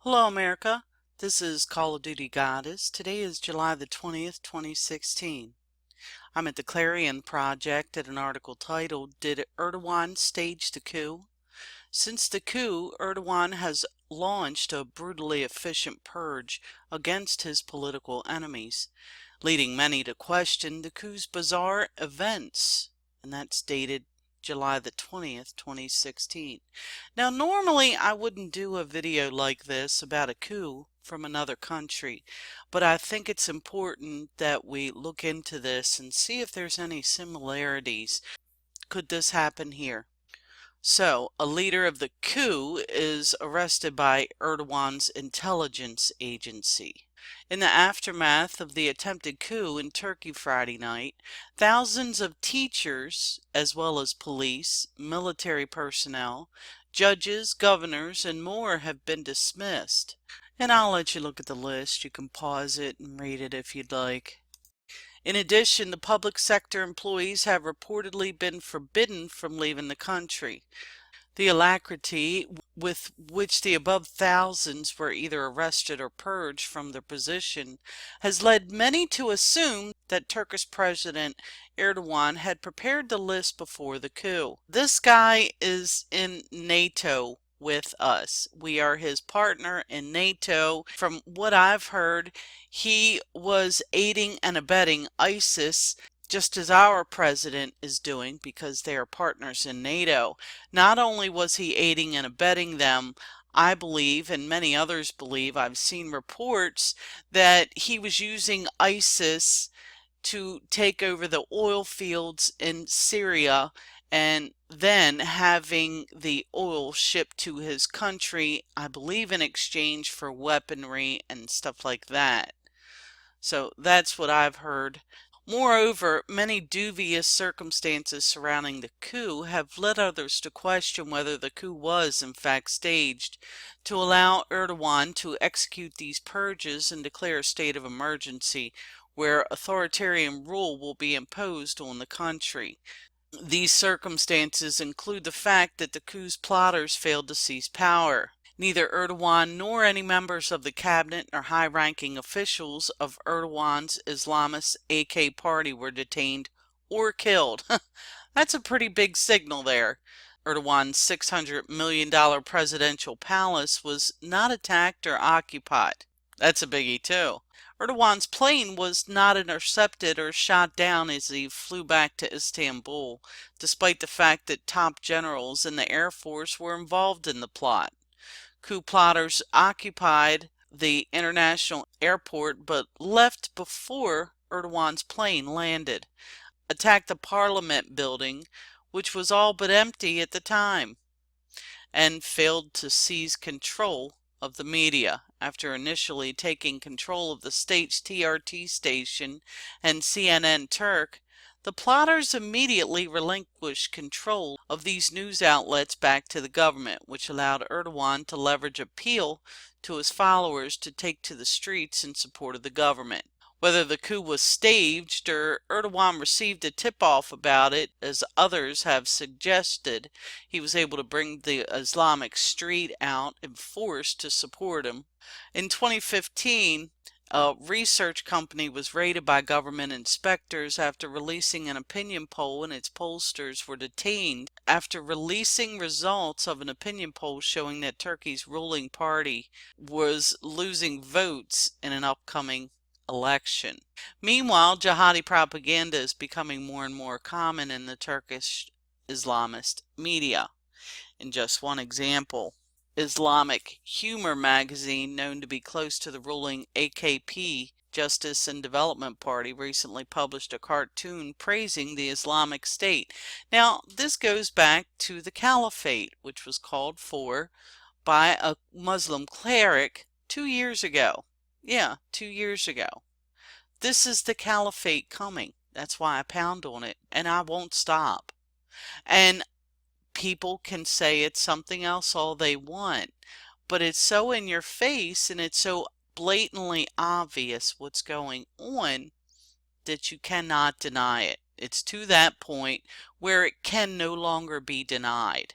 Hello, America. This is Call of Duty Goddess. Today is July the 20th, 2016. I'm at the Clarion Project at an article titled, "Did Erdogan Stage the Coup?" Since the coup, Erdogan has launched a brutally efficient purge against his political enemies, leading many to question the coup's bizarre events. And that's dated July the 20th, 2016. Now, normally I wouldn't do a video like this about a coup from another country, but I think it's important that we look into this and see if there's any similarities. Could this happen here? So, a leader of the coup is arrested by Erdogan's intelligence agency. In the aftermath of the attempted coup in Turkey Friday night, thousands of teachers, as well as police, military personnel, judges, governors, and more have been dismissed. And I'll let you look at the list. You can pause it and read it if you'd like. In addition, the public sector employees have reportedly been forbidden from leaving the country. The alacrity with which the above thousands were either arrested or purged from their position has led many to assume that Turkish President Erdogan had prepared the list before the coup. This guy is in NATO with us. We are his partner in NATO. From what I've heard, he was aiding and abetting ISIS just as our president is doing, because they are partners in NATO. Not only was he aiding and abetting them, I believe, and many others believe, I've seen reports that he was using ISIS to take over the oil fields in Syria and then having the oil shipped to his country, I believe in exchange for weaponry and stuff like that. So that's what I've heard. Moreover, many dubious circumstances surrounding the coup have led others to question whether the coup was in fact staged to allow Erdogan to execute these purges and declare a state of emergency where authoritarian rule will be imposed on the country. These circumstances include the fact that the coup's plotters failed to seize power. Neither Erdogan nor any members of the cabinet or high-ranking officials of Erdogan's Islamist AK party were detained or killed. That's a pretty big signal there. Erdogan's $600 million presidential palace was not attacked or occupied. That's a biggie too. Erdogan's plane was not intercepted or shot down as he flew back to Istanbul, despite the fact that top generals in the Air Force were involved in the plot. Coup plotters occupied the international airport but left before Erdogan's plane landed, attacked the parliament building, which was all but empty at the time, and failed to seize control of the media. After initially taking control of the state's TRT station and CNN Turk, the plotters immediately relinquished control of these news outlets back to the government, which allowed Erdogan to leverage appeal to his followers to take to the streets in support of the government. Whether the coup was staged or Erdogan received a tip-off about it, as others have suggested, he was able to bring the Islamic street out in force to support him. In 2015, a research company was raided by government inspectors after releasing an opinion poll, and its pollsters were detained after releasing results of an opinion poll showing that Turkey's ruling party was losing votes in an upcoming election. Meanwhile, jihadi propaganda is becoming more and more common in the Turkish Islamist media. In just one example, Islamic Humor magazine, known to be close to the ruling AKP Justice and Development Party, recently published a cartoon praising the Islamic State. Now, this goes back to the Caliphate, which was called for by a Muslim cleric 2 years ago. Yeah, 2 years ago. This is the Caliphate coming. That's why I pound on it, and I won't stop. And people can say it's something else all they want, but it's so in your face and it's so blatantly obvious what's going on that you cannot deny it. It's to that point where it can no longer be denied.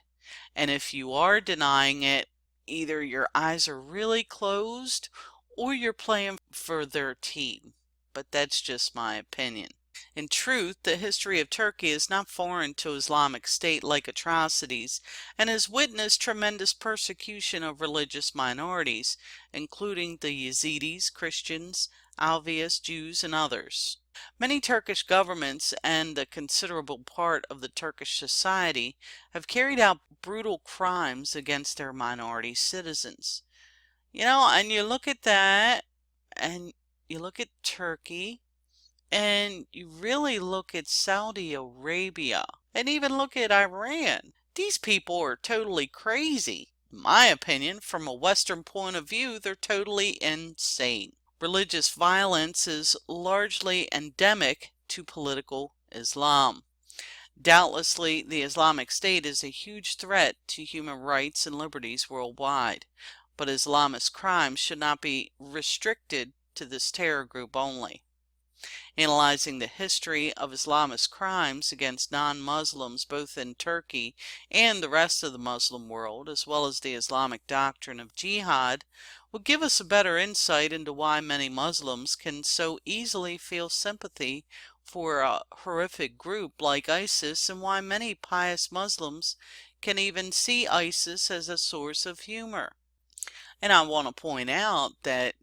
And if you are denying it, either your eyes are really closed or you're playing for their team. But that's just my opinion. In truth, the history of Turkey is not foreign to Islamic State like atrocities and has witnessed tremendous persecution of religious minorities, including the Yazidis, Christians, Alevis, Jews, and others. Many Turkish governments and a considerable part of the Turkish society have carried out brutal crimes against their minority citizens. And you look at that, and you look at Turkey, and you really look at Saudi Arabia, and even look at Iran. These people are totally crazy. In my opinion, from a Western point of view, they're totally insane. Religious violence is largely endemic to political Islam. Doubtlessly, the Islamic State is a huge threat to human rights and liberties worldwide, but Islamist crimes should not be restricted to this terror group only. Analyzing the history of Islamist crimes against non-Muslims both in Turkey and the rest of the Muslim world, as well as the Islamic doctrine of jihad, will give us a better insight into why many Muslims can so easily feel sympathy for a horrific group like ISIS, and why many pious Muslims can even see ISIS as a source of humor. And I want to point out that,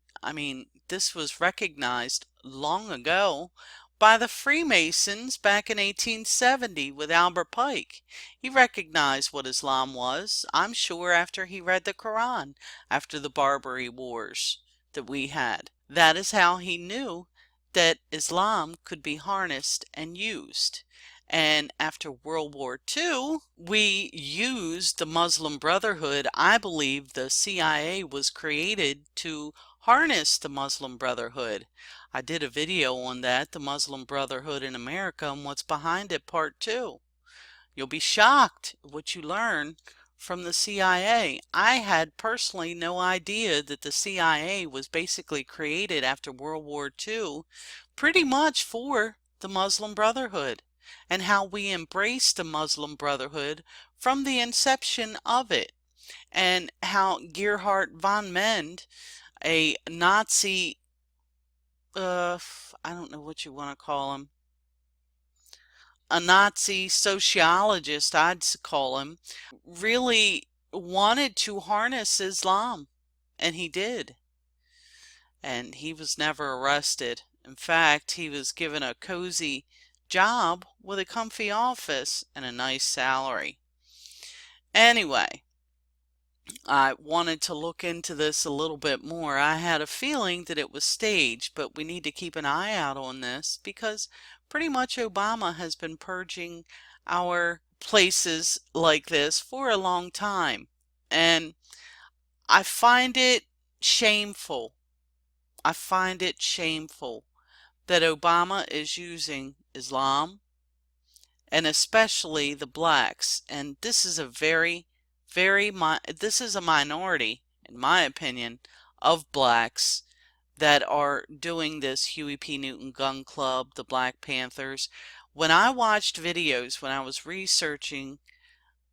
this was recognized long ago by the Freemasons back in 1870 with Albert Pike. He recognized what Islam was, I'm sure, after he read the Quran, after the Barbary Wars that we had. That is how he knew that Islam could be harnessed and used. And after World War II, we used the Muslim Brotherhood. I believe the CIA was created to harness the Muslim Brotherhood. I did a video on that, the Muslim Brotherhood in America and what's behind it, part 2. You'll be shocked what you learn from the CIA. I had personally no idea that the CIA was basically created after World War II pretty much for the Muslim Brotherhood, and how we embraced the Muslim Brotherhood from the inception of it, and how Gerhard von Mend, a Nazi, I don't know what you want to call him, a Nazi sociologist, I'd call him, really wanted to harness Islam, and he did. And he was never arrested. In fact, he was given a cozy job with a comfy office and a nice salary. Anyway, I wanted to look into this a little bit more. I had a feeling that it was staged, but we need to keep an eye out on this because pretty much Obama has been purging our places like this for a long time. And I find it shameful. I find it shameful that Obama is using Islam and especially the blacks. And this is a this is a minority, in my opinion, of blacks that are doing this Huey P. Newton Gun Club, the Black Panthers. When I watched videos, when I was researching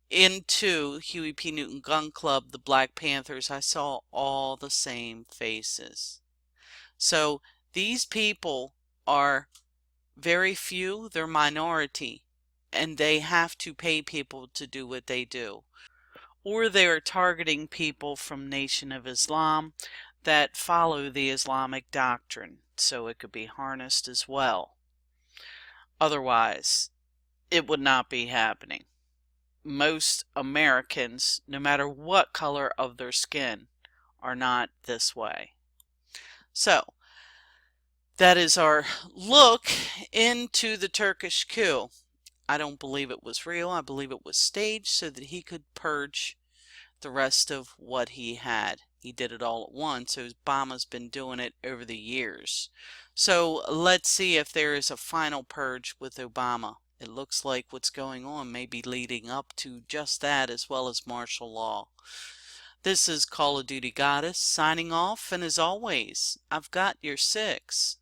into Huey P. Newton Gun Club, the Black Panthers, I saw all the same faces. So these people are very few, they're minority, and they have to pay people to do what they do. Or they are targeting people from Nation of Islam that follow the Islamic doctrine, so it could be harnessed as well. Otherwise, it would not be happening. Most Americans, no matter what color of their skin, are not this way. So, that is our look into the Turkish coup. I don't believe it was real. I believe it was staged so that he could purge the rest of what he had. He did it all at once. So Obama's been doing it over the years. So let's see if there is a final purge with Obama. It looks like what's going on may be leading up to just that, as well as martial law. This is Call of Duty Goddess signing off, and as always, I've got your 6.